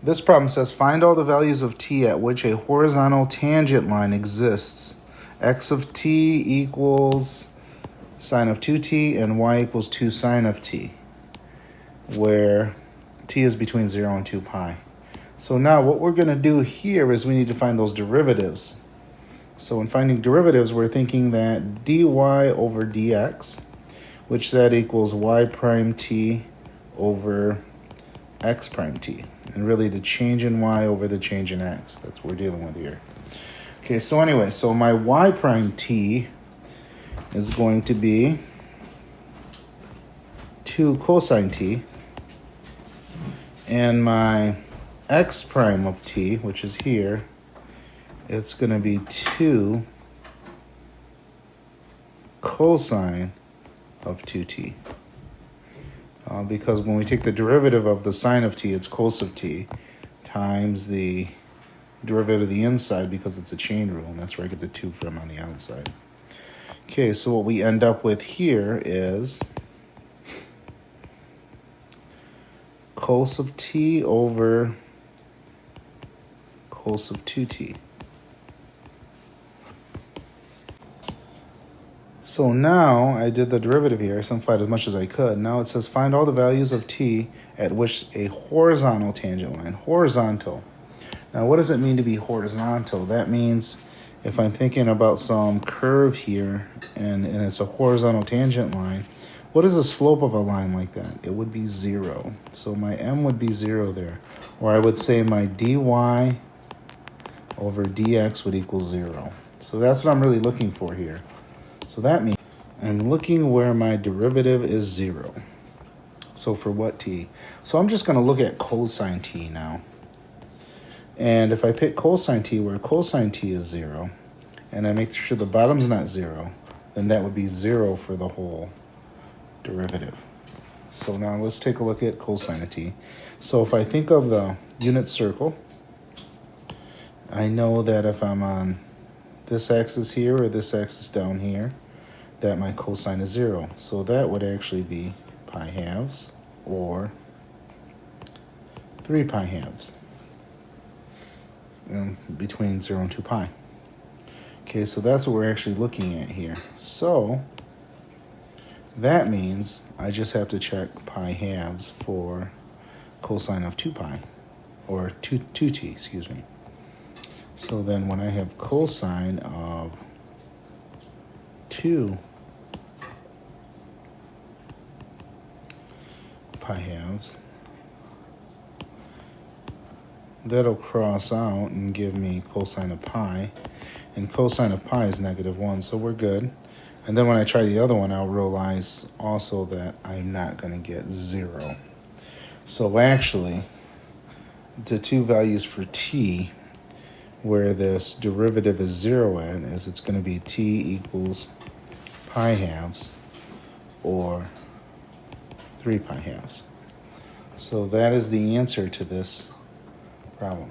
This problem says find all the values of t at which a horizontal tangent line exists. X of t equals sine of 2t and y equals 2 sine of t, where t is between 0 and 2 pi. So now what we're going to do here is we need to find those derivatives. So in finding derivatives, we're thinking that dy over dx, which that equals y prime t over x prime t. And really the change in y over the change in x. That's what we're dealing with here. Okay, so anyway, so my y prime t is going to be 2 cosine t. And my x prime of t, which is here, it's going to be 2 cosine of 2t. Because when we take the derivative of the sine of t, it's cos of t, times the derivative of the inside because it's a chain rule, and that's where I get the 2 from on the outside. Okay, so what we end up with here is cos of t over cos of 2t. So now I did the derivative here. I simplified as much as I could. Now it says find all the values of t at which a horizontal tangent line. Horizontal. Now what does it mean to be horizontal? That means if I'm thinking about some curve here and it's a horizontal tangent line, what is the slope of a line like that? It would be 0. So my m would be 0 there. Or I would say my dy over dx would equal 0. So that's what I'm really looking for here. So that means I'm looking where my derivative is 0. So for what t? So I'm just going to look at cosine t now. And if I pick cosine t where cosine t is 0, and I make sure the bottom's not 0, then that would be 0 for the whole derivative. So now let's take a look at cosine of t. So if I think of the unit circle, I know that if I'm on this axis here or this axis down here, that my cosine is 0. So that would actually be pi halves or 3 pi halves between 0 and 2 pi. Okay, so that's what we're actually looking at here. So that means I just have to check pi halves for cosine of 2 pi, or 2t, excuse me. So then when I have cosine of 2 pi halves, that'll cross out and give me cosine of pi. And cosine of pi is -1, so we're good. And then when I try the other one, I'll realize also that I'm not going to get 0. So actually, the two values for t, where this derivative is 0 at, is it's going to be t equals pi halves or 3 pi halves. So that is the answer to this problem.